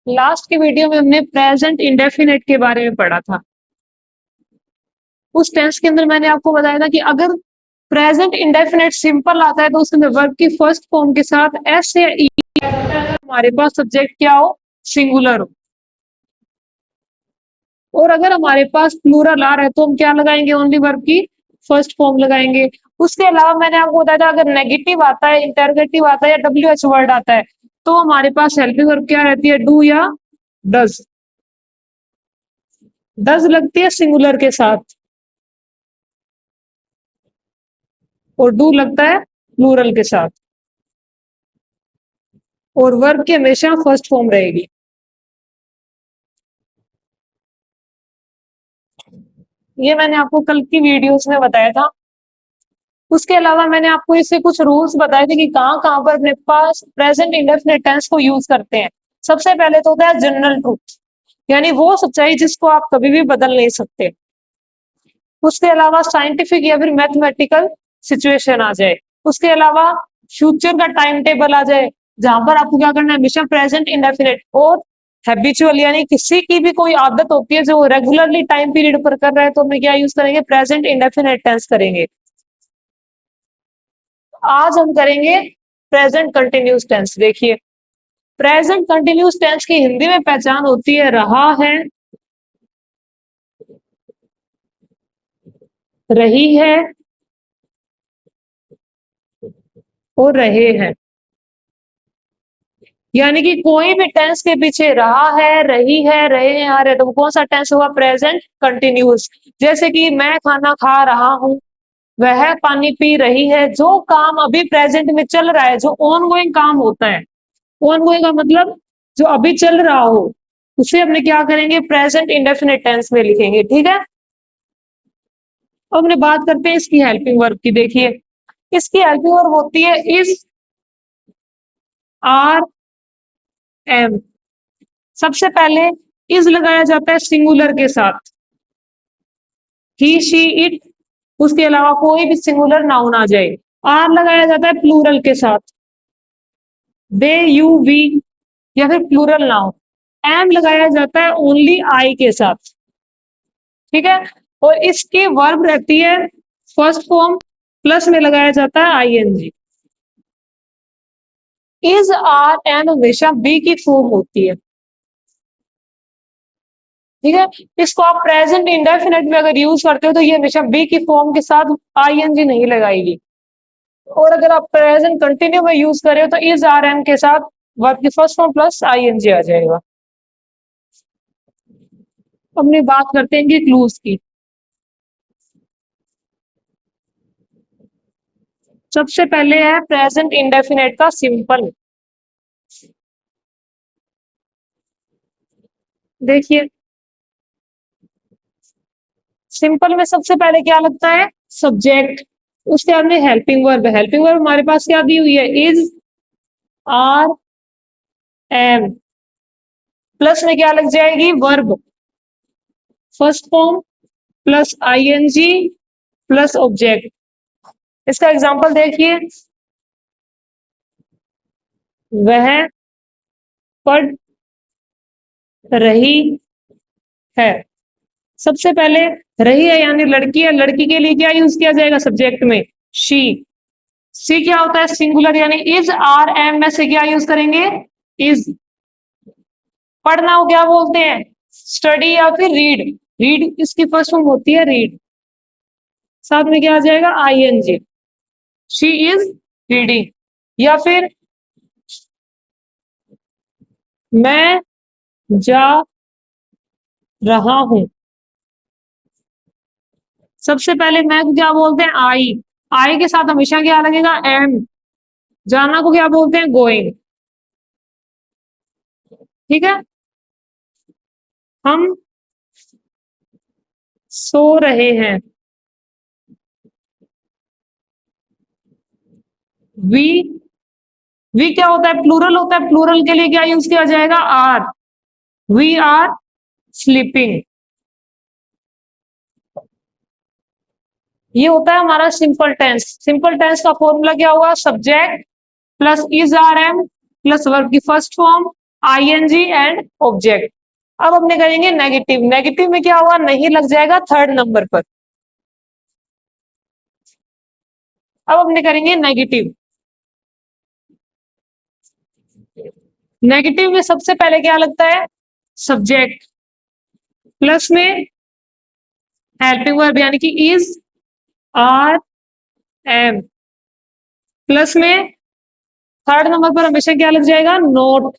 Last की video में हमने प्रेजेंट इंडेफिनिट के बारे में पढ़ा था। उस टेंस के अंदर मैंने आपको बताया था कि अगर प्रेजेंट इंडेफिनिट सिंपल आता है तो उसके अंदर वर्ब की फर्स्ट फॉर्म के साथ एस या ई हमारे पास सब्जेक्ट क्या हो, सिंगुलर हो। और अगर हमारे पास प्लूरल आ रहा है तो हम क्या लगाएंगे, ओनली वर्ब की फर्स्ट फॉर्म लगाएंगे। उसके अलावा मैंने आपको बताया था अगर नेगेटिव आता है, इंटरोगेटिव आता है या डब्ल्यू एच वर्ड आता है तो हमारे पास हेल्पिंग वर्ब क्या रहती है, डू या डज। डज लगती है सिंगुलर के साथ और डू लगता है प्लूरल के साथ, और वर्ब की हमेशा फर्स्ट फॉर्म रहेगी। ये मैंने आपको कल की वीडियोस में बताया था। उसके अलावा मैंने आपको इससे कुछ रूल्स बताए थे कि कहाँ कहाँ पर अपने पास प्रेजेंट इंडेफिनिट टेंस को यूज करते हैं। सबसे पहले तो होता है जनरल ट्रूथ, यानी वो सच्चाई जिसको आप कभी भी बदल नहीं सकते। उसके अलावा साइंटिफिक या फिर मैथमेटिकल सिचुएशन आ जाए। उसके अलावा फ्यूचर का टाइम टेबल आ जाए जहां पर आपको क्या करना है, हमेशा प्रेजेंट इंडेफिनिट। और हैबिचुअल यानी किसी की भी कोई आदत होती है जो रेगुलरली टाइम पीरियड पर कर रहा है तो हम क्या यूज करेंगे, प्रेजेंट इंडेफिनिट टेंस करेंगे। आज हम करेंगे प्रेजेंट कंटिन्यूस टेंस। देखिए, प्रेजेंट कंटिन्यूस टेंस की हिंदी में पहचान होती है रहा है, रही है और रहे हैं। यानी कि कोई भी टेंस के पीछे रहा है, रही है, रहे हैं, आ रहे, तो कौन सा टेंस हुआ, प्रेजेंट कंटिन्यूस। जैसे कि मैं खाना खा रहा हूं, वह पानी पी रही है। जो काम अभी प्रेजेंट में चल रहा है, जो ऑनगोइंग काम होता है, ऑनगोइंग का मतलब जो अभी चल रहा हो, उसे हमने क्या करेंगे, प्रेजेंट इंडेफिनिट टेंस में लिखेंगे। ठीक है। अब हमने बात करते हैं इसकी हेल्पिंग वर्ब की। देखिए, इसकी हेल्पिंग वर्ब होती है इज, आर, एम। सबसे पहले इज लगाया जाता है सिंगुलर के साथ, ही, शी, इट। उसके अलावा कोई भी सिंगुलर नाउन आ जाए। आर लगाया जाता है प्लूरल के साथ, दे, यू, वी, या फिर प्लूरल नाउन। एम लगाया जाता है ओनली आई के साथ। ठीक है। और इसकी वर्ब रहती है फर्स्ट फॉर्म, प्लस में लगाया जाता है आईएनजी। इज, आर, एम हमेशा बी की फॉर्म होती है। ठीक है। इसको आप प्रेजेंट इंडेफिनिट में अगर यूज करते हो तो ये हमेशा बी की फॉर्म के साथ आईएनजी नहीं लगाएगी। और अगर आप प्रेजेंट कंटिन्यू में यूज करें हो तो इज, आर, एम के साथ वर्ब की फर्स्ट फॉर्म प्लस आईएनजी आ जाएगा। अपनी बात करते हैं इनकी क्लूज की। सबसे पहले है प्रेजेंट इंडेफिनिट का सिंपल। देखिए, सिंपल में सबसे पहले क्या लगता है, सब्जेक्ट। उसके बाद में हेल्पिंग वर्ब। हेल्पिंग वर्ब हमारे पास क्या दी हुई है, इज, आर, एम। प्लस में क्या लग जाएगी, verb first form plus ING plus object. इसका एग्जांपल देखिए, वह पढ़ रही है। सबसे पहले रही है यानी लड़की है, लड़की के लिए क्या यूज किया जाएगा सब्जेक्ट में, शी। सी क्या होता है, सिंगुलर, यानी इज, आर, एम में से क्या यूज करेंगे, इज। पढ़ना हो क्या बोलते हैं, स्टडी या फिर रीड। रीड इसकी फर्स्ट फॉर्म होती है रीड, साथ में क्या आ जाएगा, आईएनजी। She is reading. या फिर मैं जा रहा हूं। सबसे पहले मैं को क्या बोलते हैं, आई। आई के साथ हमेशा क्या लगेगा, एम। जाना को क्या बोलते हैं, गोइंग। ठीक है। हम सो रहे हैं, वी। वी क्या होता है, प्लूरल होता है, प्लूरल के लिए क्या यूज किया जाएगा, आर। We are sleeping. ये होता है हमारा सिंपल टेंस। सिंपल टेंस का फॉर्मूला क्या होगा, subject plus is, are, am plus verb की first form ING and object. अब अपने करेंगे नेगेटिव। नेगेटिव में क्या हुआ, नहीं लग जाएगा थर्ड नंबर पर। अब अपने करेंगे नेगेटिव। नेगेटिव में सबसे पहले क्या लगता है, सब्जेक्ट, प्लस में हेल्पिंग वर्ब यानी कि इज, आर, एम, प्लस में थर्ड नंबर पर हमेशा क्या लग जाएगा, नोट,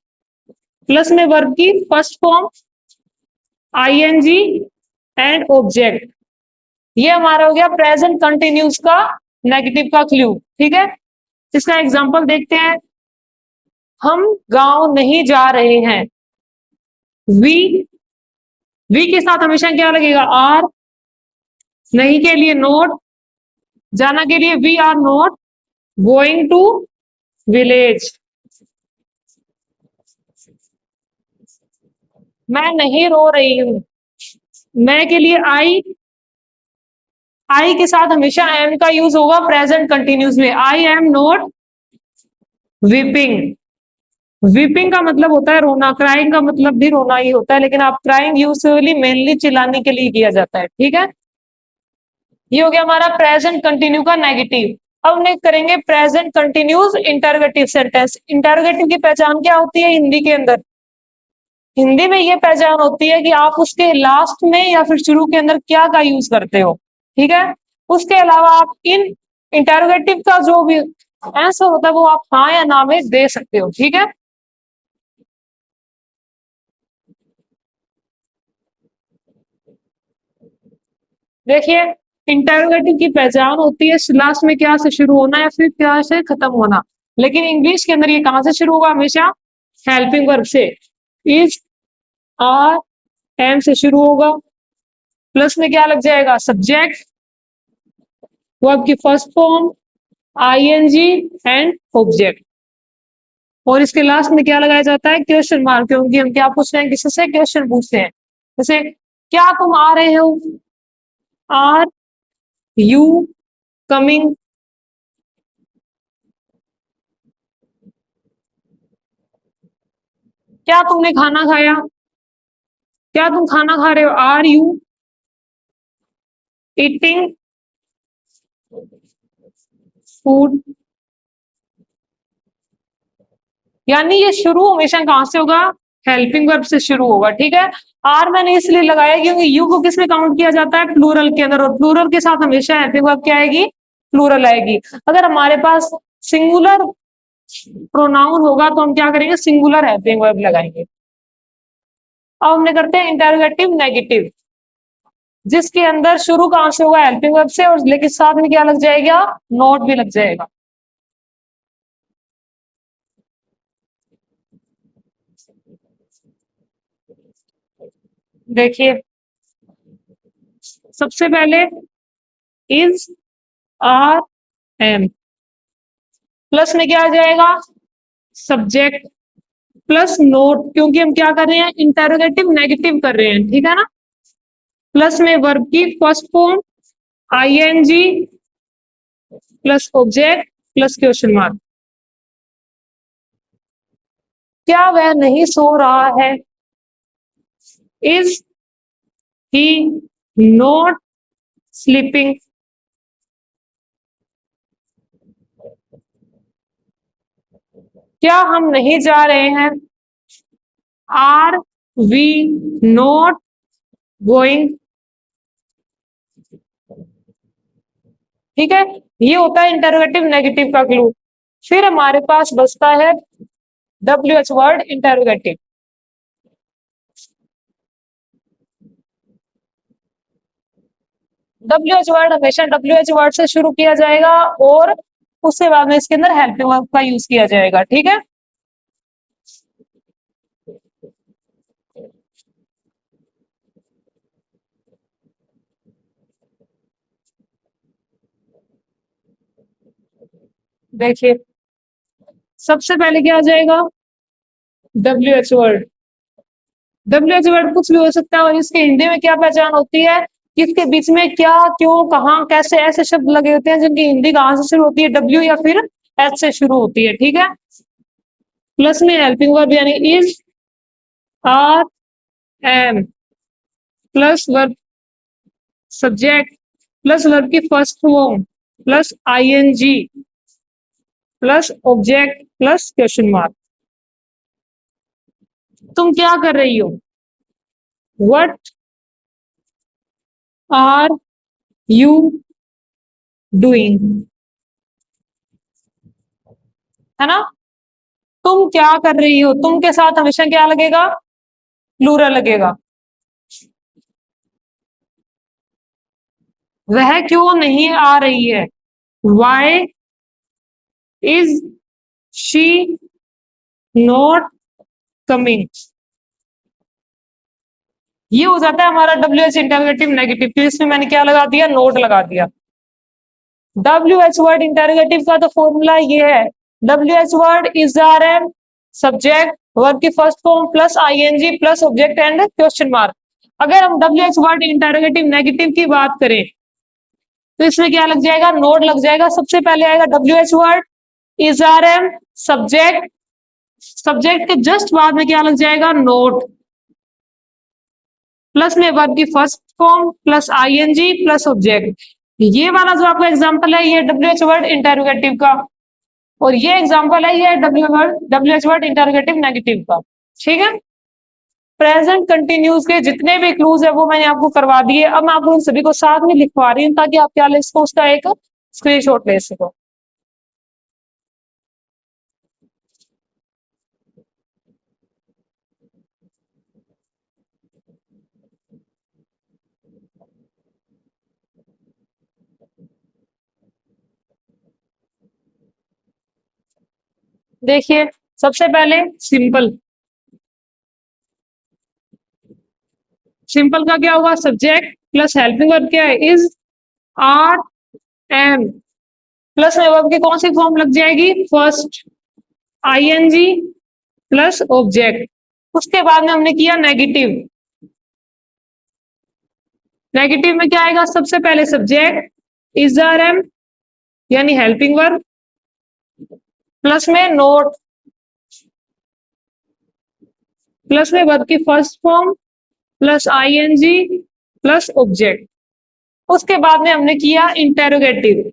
प्लस में वर्ब की first form ING and object. ये हमारा हो गया प्रेजेंट कंटिन्यूस का नेगेटिव का क्लू। ठीक है, इसका एग्जांपल देखते हैं। हम गांव नहीं जा रहे हैं। वी, वी के साथ हमेशा क्या लगेगा, आर, नहीं के लिए नोट, जाना के लिए we are not going to village. मैं नहीं रो रही हूं। मैं के लिए आई के साथ हमेशा एम का यूज होगा प्रेजेंट कंटिन्यूस में। I am not weeping. Weeping का मतलब होता है रोना, क्राइंग का मतलब भी रोना ही होता है, लेकिन आप क्राइंग यूजुअली मेनली चिल्लाने के लिए किया जाता है। ठीक है, ये हो गया हमारा प्रेजेंट कंटिन्यू का नेगेटिव। अब हम करेंगे present continuous interrogative sentence. Interrogative की पहचान क्या होती है हिंदी के अंदर, हिंदी में ये पहचान होती है कि आप उसके लास्ट में या फिर शुरू के अंदर क्या का यूज करते हो। ठीक है, उसके अलावा आप इन इंटरोगेटिव का जो भी आंसर होता है वो आप हाँ या ना में दे सकते हो। ठीक है, देखिए इंटरोगेटिव की पहचान होती है लास्ट में क्या से शुरू होना या फिर क्या से खत्म होना, लेकिन इंग्लिश के अंदर ये कहां से शुरू होगा, हमेशा हेल्पिंग वर्ब से। इज, आर, एम से शुरू होगा, प्लस में क्या लग जाएगा, सब्जेक्ट, वर्ब की first form ING and object, और इसके लास्ट में क्या लगाया जाता है, क्वेश्चन मार्क, क्योंकि हम क्या पूछ रहे हैं, किसी से क्वेश्चन पूछते हैं। जैसे क्या तुम आ रहे हो, आर यू कमिंग। क्या तुमने खाना खाया, क्या तुम खाना खा रहे हो, आर यू ईटिंग फूड। यानी ये शुरू हमेशा कहां से होगा, हेल्पिंग वर्ब से शुरू होगा। ठीक है, आर मैंने इसलिए लगाया क्योंकि यू को किस में काउंट किया जाता है, प्लूरल के अंदर, और प्लूरल के साथ हमेशा हेल्पिंग वर्ब क्या आएगी, प्लूरल आएगी। अगर हमारे पास सिंगुलर प्रोनाउन होगा तो हम क्या करेंगे, सिंगुलर हेल्पिंग वर्ब लगाएंगे। अब हमने करते हैं इंटरोगेटिव नेगेटिव, जिसके अंदर शुरू कहां से होगा, हेल्पिंग वर्ब से, और लेकिन साथ में क्या लग जाएगा, नोट भी लग जाएगा। देखिए सबसे पहले इज, आर, एम, प्लस में क्या आ जाएगा, सब्जेक्ट, प्लस नोट, क्योंकि हम क्या कर रहे हैं, इंटरोगेटिव नेगेटिव कर रहे हैं। ठीक है ना, प्लस में वर्ब की first form ING plus object plus question mark. क्या वह नहीं सो रहा है, इज ही नॉट स्लीपिंग। क्या हम नहीं जा रहे हैं, आर वी नॉट गोइंग। ठीक है, ये होता है इंटरोगेटिव नेगेटिव का क्लू। फिर हमारे पास बचता है W H word interrogative. W H word हमेशा डब्ल्यू एच वर्ड से शुरू किया जाएगा और उसके बाद में इसके अंदर हेल्पिंग वर्ब का यूज किया जाएगा। ठीक है, देखिए सबसे पहले क्या आ जाएगा, W H word. W H word कुछ भी हो सकता है, और इसके हिंदी में क्या पहचान होती है कि इसके बीच में क्या, क्यों, कहाँ, कैसे, ऐसे शब्द लगे होते हैं जिनकी हिंदी कहां से शुरू होती है, डब्ल्यू या फिर एच से शुरू होती है। ठीक है, प्लस में हेल्पिंग वर्ब यानी is, are am plus verb subject plus verb की first form plus ING plus object plus question mark. तुम क्या कर रही हो? व्हाट आर यू डूइंग, है ना? तुम क्या कर रही हो, तुम के साथ हमेशा क्या लगेगा? प्लूरल लगेगा। वह क्यों नहीं आ रही है? Why is she not coming. ये हो जाता है हमारा डब्ल्यू एच इंटरोगेटिव नेगेटिव, तो इसमें मैंने क्या लगा दिया? नोट लगा दिया। डब्ल्यू एच वर्ड इंटरोगेटिव का तो फॉर्मूला ये है, W H word is are am subject verb की first form plus ING plus object and question mark. अगर हम W H word interrogative negative की बात करें तो इसमें क्या लग जाएगा? नोट लग जाएगा। सबसे पहले आएगा W H word is are am subject, subject के जस्ट बाद में क्या लग जाएगा? नोट प्लस में वर्ब की first form plus ING plus object. ये वाला जो आपका एग्जांपल है ये डब्ल्यू एच वर्ड इंटरोगेटिव का, और ये एग्जांपल है ये W H word interrogative negative का। ठीक है, प्रेजेंट कंटिन्यूज के जितने भी क्लूज है वो मैंने आपको करवा दिए। अब मैं आपको उन सभी को साथ में लिखवा रही हूँ ताकि आप क्या ले सको, उसका एक स्क्रीनशॉट ले सको। देखिए, सबसे पहले सिंपल, सिंपल का क्या होगा? सब्जेक्ट प्लस हेल्पिंग वर्ब क्या है? इज आर एम प्लस में वर्ब की कौन सी फॉर्म लग जाएगी? First ING plus object. उसके बाद में हमने किया नेगेटिव, नेगेटिव में क्या आएगा? सबसे पहले सब्जेक्ट इज आर एम यानी हेल्पिंग वर्ब प्लस में नोट प्लस में वर्ब की first form plus ING plus object. उसके बाद में हमने किया इंटेरोगेटिव,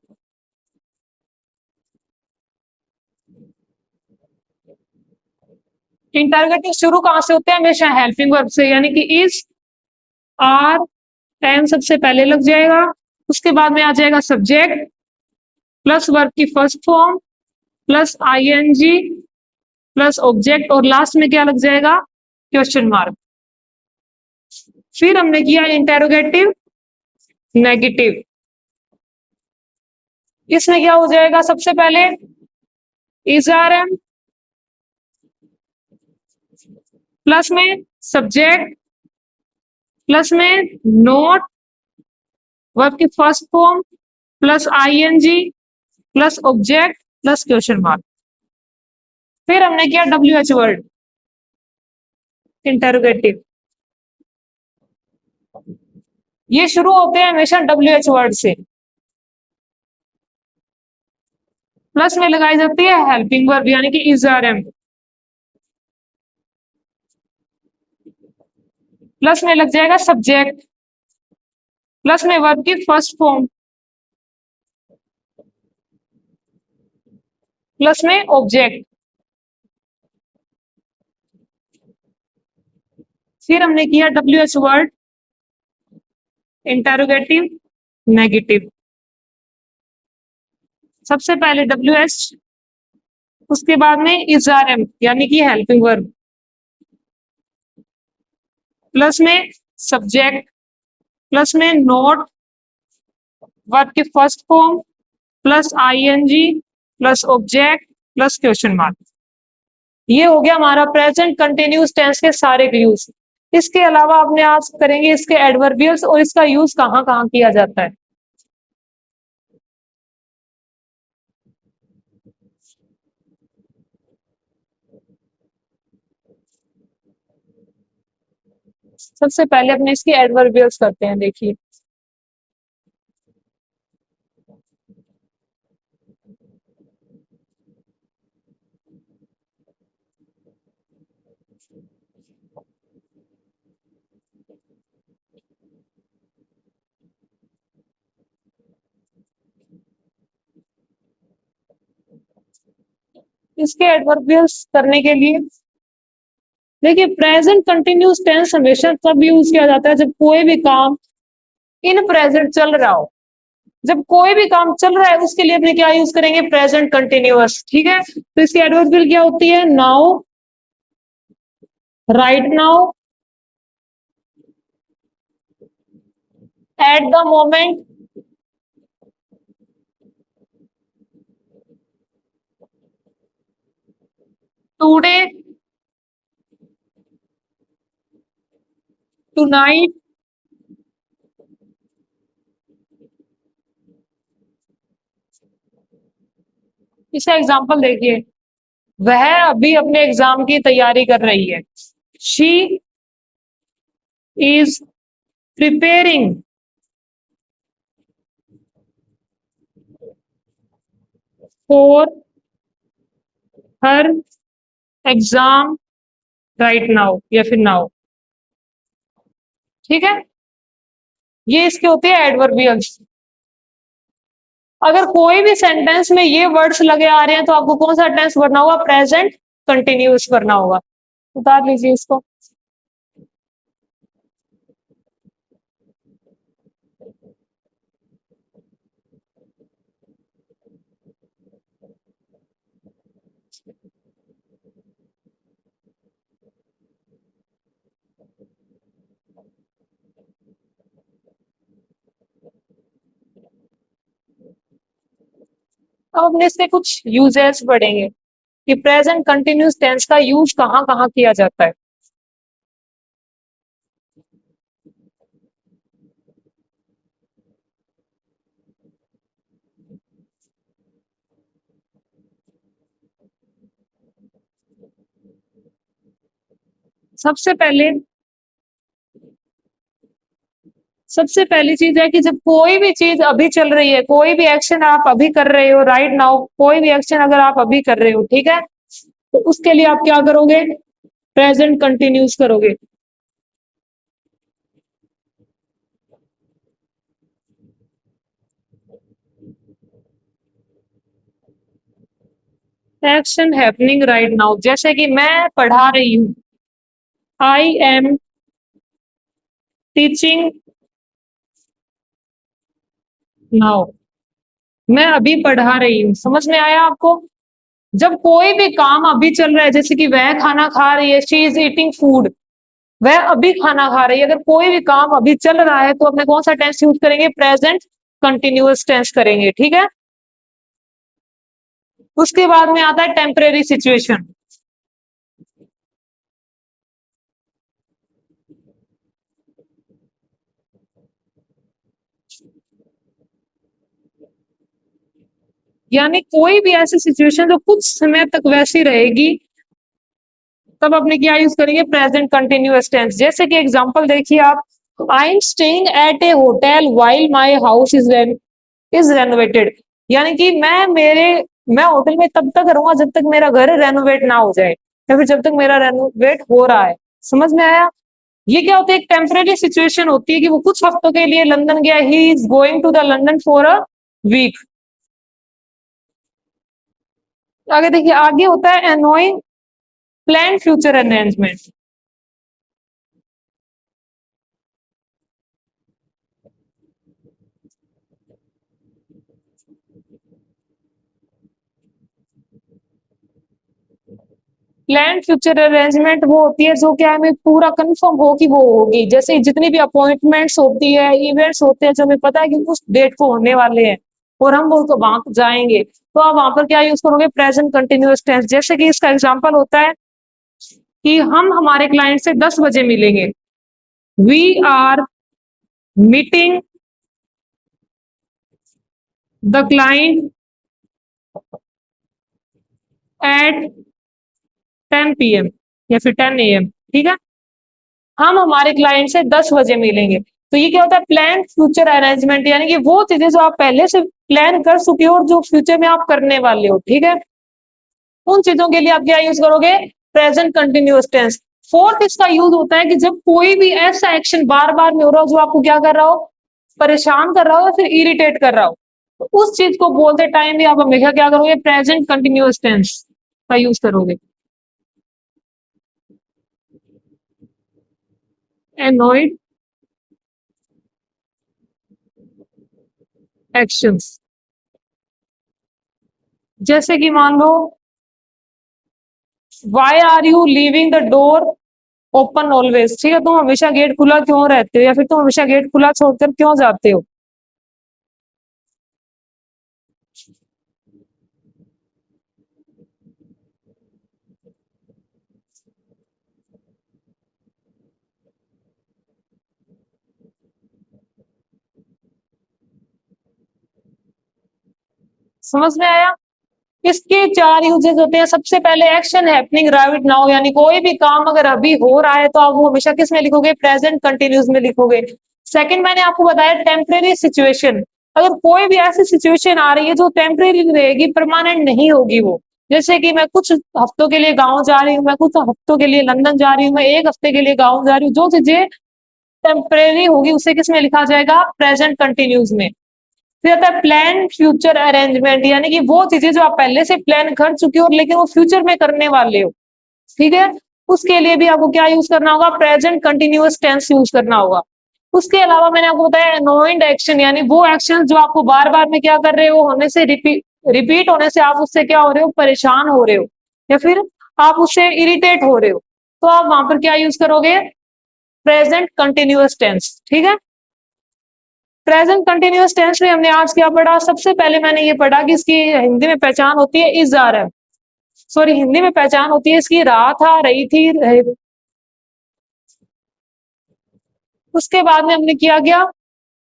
इंटेरोगेटिव शुरू कहां से होते हैं? हमेशा हेल्पिंग वर्ब से, यानी कि इज आर एम सबसे पहले लग जाएगा। उसके बाद में आ जाएगा सब्जेक्ट प्लस वर्ब की first form plus ING plus object, और लास्ट में क्या लग जाएगा? Question mark. फिर हमने किया इंटेरोगेटिव नेगेटिव, इसमें क्या हो जाएगा? सबसे पहले इज आर एम प्लस में सब्जेक्ट प्लस में नोट वर्ब की first form plus ING plus object plus question mark. फिर हमने किया डब्ल्यू एच वर्ड इंटेरोगेटिव, ये शुरू होते हैं हमेशा डब्ल्यू एच वर्ड से, प्लस में लगाई जाती है हेल्पिंग वर्ब यानी कि इज आर एम, प्लस में लग जाएगा सब्जेक्ट प्लस में वर्ब की फर्स्ट फॉर्म प्लस में ऑब्जेक्ट। फिर हमने किया W H word interrogative negative, सबसे पहले डब्ल्यू एच उसके बाद में इज आर एम यानी कि हेल्पिंग वर्ब प्लस में सब्जेक्ट प्लस में नोट वर्ब की first form plus ING plus object plus question mark. ये हो गया हमारा प्रेजेंट कंटिन्यूस टेंस के सारे यूज। इसके अलावा अपने आज करेंगे इसके एडवर्बियल्स और इसका यूज कहाँ कहाँ किया जाता है। सबसे पहले अपने इसके एडवर्बियल्स करते हैं। देखिए, इसके एडवर्बियल्स करने के लिए देखिए प्रेजेंट कंटिन्यूस टेंस हमेशा तब यूज किया जाता है जब कोई भी काम इन प्रेजेंट चल रहा हो। जब कोई भी काम चल रहा है उसके लिए अपने क्या यूज करेंगे, प्रेजेंट कंटिन्यूअस। ठीक है, तो इसकी एडवर्बियल क्या होती है, now, right now, at the moment, today, tonight. इसका एग्जाम्पल देखिए, वह अभी अपने एग्जाम की तैयारी कर रही है। She is preparing for her exam right now या फिर नाउ। ठीक है, ये इसके होते हैं एडवर्बियल्स। अगर कोई भी सेंटेंस में ये वर्ड्स लगे आ रहे हैं तो आपको कौन सा टेंस भरना होगा, प्रेजेंट कंटिन्यूस भरना होगा। उतार लीजिए इसको। अब अपने इसके कुछ यूजेस पढ़ेंगे कि प्रेजेंट कंटिन्यूस टेंस का यूज कहाँ कहाँ किया जाता है। सबसे पहले सबसे पहली चीज है कि जब कोई भी चीज अभी चल रही है, कोई भी एक्शन आप अभी कर रहे हो राइट नाउ, कोई भी एक्शन अगर आप अभी कर रहे हो, ठीक है, तो उसके लिए आप क्या करोगे, प्रेजेंट कंटिन्यूस करोगे। एक्शन हैपनिंग राइट नाउ, जैसे कि मैं पढ़ा रही हूँ, आई एम टीचिंग नाउ, मैं अभी पढ़ा रही हूँ। समझ में आया आपको। जब कोई भी काम अभी चल रहा है, जैसे कि वह खाना खा रही है, शी इज ईटिंग फूड, वह अभी खाना खा रही है, अगर कोई भी काम अभी चल रहा है तो अपने कौन सा टेंस यूज करेंगे, प्रेजेंट कंटिन्यूअस टेंस करेंगे। ठीक है, उसके बाद में आता है टेम्परेरी सिचुएशन। यानी कोई भी ऐसी सिचुएशन जो कुछ समय तक वैसी रहेगी, तब अपने क्या यूज करेंगे, प्रेजेंट कंटिन्यूअस टेंस। जैसे कि एग्जांपल देखिए आप, I am staying at A hotel while my house is renovated, यानी कि मैं होटल में तब तक रहूंगा जब तक मेरा घर रेनोवेट ना हो जाए, या फिर जब तक मेरा रेनोवेट हो रहा है। समझ में आया। ये क्या होता है, एक टेम्परेरी सिचुएशन होती है कि वो कुछ हफ्तों के लिए लंदन गया, he is going to the London for a week. आगे देखिए, आगे होता है annoying plan future arrangement. Plan future arrangement वो होती है जो क्या हमें पूरा कंफर्म हो कि वो होगी, जैसे जितनी भी अपॉइंटमेंट्स होती है, इवेंट्स होते हैं जो हमें पता है कि उस डेट को होने वाले हैं और हम वो तो वहां जाएंगे, तो आप वहां पर क्या यूज करोगे, प्रेजेंट कंटिन्यूअस टेंस। जैसे कि इसका एग्जांपल होता है कि हम हमारे क्लाइंट से 10 बजे मिलेंगे, we are meeting the client at 10 PM या फिर 10 AM। ठीक है, हम हमारे क्लाइंट से 10 बजे मिलेंगे। तो ये क्या होता है, प्लान फ्यूचर अरेंजमेंट, यानी कि वो चीजें जो आप पहले से प्लान कर चुके हो और जो फ्यूचर में आप करने वाले हो। ठीक है, उन चीजों के लिए आप क्या यूज करोगे, प्रेजेंट कंटिन्यूअस टेंस। फोर्थ इसका यूज होता है कि जब कोई भी ऐसा एक्शन बार बार में हो रहा हो जो आपको क्या कर रहा हो, परेशान कर रहा हो या फिर इरिटेट कर रहा हो, तो उस चीज को बोलते टाइम भी आप हमेशा क्या करोगे, प्रेजेंट कंटिन्यूअस टेंस। का यूज करोगे। एनॉयड एक्शंस, जैसे कि मान लो why are you leaving the door open always, ठीक है, तुम हमेशा गेट खुला क्यों रहते हो, या फिर तुम हमेशा गेट खुला छोड़कर क्यों जाते हो। समझ में आया। इसके चार यूजेस होते हैं। सबसे पहले एक्शन हैपनिंग राइट नाउ, यानी कोई भी काम अगर अभी हो रहा है तो आप वो हमेशा किस में लिखोगे, प्रेजेंट कंटिन्यूस में लिखोगे। सेकंड मैंने आपको बताया टेम्परेरी सिचुएशन, अगर कोई भी ऐसी सिचुएशन आ रही है जो टेम्परेरी रहेगी, परमानेंट नहीं होगी वो, जैसे कि मैं कुछ हफ्तों के लिए गाँव जा रही हूँ, मैं कुछ हफ्तों के लिए लंदन जा रही हूँ, मैं एक हफ्ते के लिए गाँव जा रही हूँ, जो चीजें टेम्परेरी होगी उसे किस में लिखा जाएगा, प्रेजेंट कंटिन्यूस में। फिर आता है प्लान फ्यूचर अरेंजमेंट, यानी कि वो चीजें जो आप पहले से प्लान कर चुके हो लेकिन वो फ्यूचर में करने वाले हो, ठीक है, उसके लिए भी आपको क्या यूज करना होगा, प्रेजेंट कंटिन्यूअस टेंस यूज करना होगा। उसके अलावा मैंने आपको बताया अनोइंग एक्शन, यानी वो एक्शन जो आपको बार बार में क्या कर रहे हो, होने से रिपीट होने से आप उससे क्या हो रहे हो, परेशान हो रहे हो, या फिर आप उससे इरिटेट हो रहे हो, तो आप वहां पर क्या यूज करोगे, प्रेजेंट कंटिन्यूअस टेंस, ठीक है। प्रेजेंट कंटिन्यूअस टेंस में हमने आज क्या पढ़ा, सबसे पहले मैंने ये पढ़ा कि इसकी हिंदी में पहचान होती है इज आ रहा, सॉरी हिंदी में पहचान होती है इसकी रहा था, रही थी, उसके बाद में हमने किया गया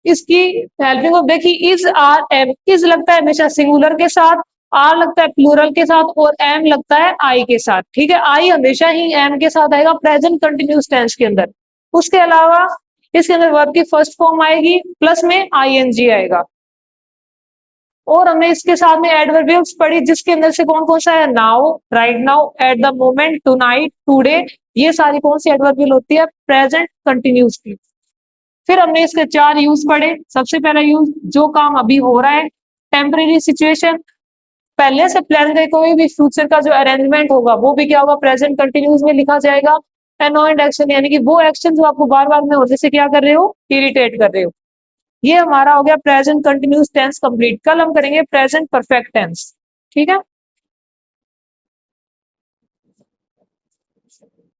इसकी हेल्पिंग ऑफ, देखी इज आर एम, इज लगता है हमेशा सिंगुलर के साथ, आर लगता है प्लूरल के साथ, और एम लगता है आई के साथ, ठीक है, आई हमेशा ही एम के साथ आएगा प्रेजेंट कंटिन्यूअस टेंस के अंदर। उसके अलावा इसके अंदर वर्ब की फर्स्ट फॉर्म आएगी, प्लस में आईएनजी आएगा, और हमने इसके साथ में एडवर्बियल्स पढ़ी जिसके अंदर से कौन कौन सा है, now, right now, at the moment, tonight, today, ये सारी कौन सी एडवर्बियल होती है, प्रेजेंट कंटिन्यूअस की। फिर हमने इसके चार यूज पढ़े। सबसे पहला यूज, जो काम अभी हो रहा है, टेम्परेरी सिचुएशन, पहले से प्लान का कोई भी फ्यूचर का जो अरेंजमेंट होगा वो भी क्या होगा, प्रेजेंट कंटिन्यूस में लिखा जाएगा। एनोइंग एक्शन, यानी कि वो एक्शन जो आपको बार बार में होने से क्या कर रहे हो, इरिटेट कर रहे हो। ये हमारा हो गया प्रेजेंट कंटिन्यूस टेंस कंप्लीट। कल हम करेंगे प्रेजेंट परफेक्ट टेंस, ठीक है।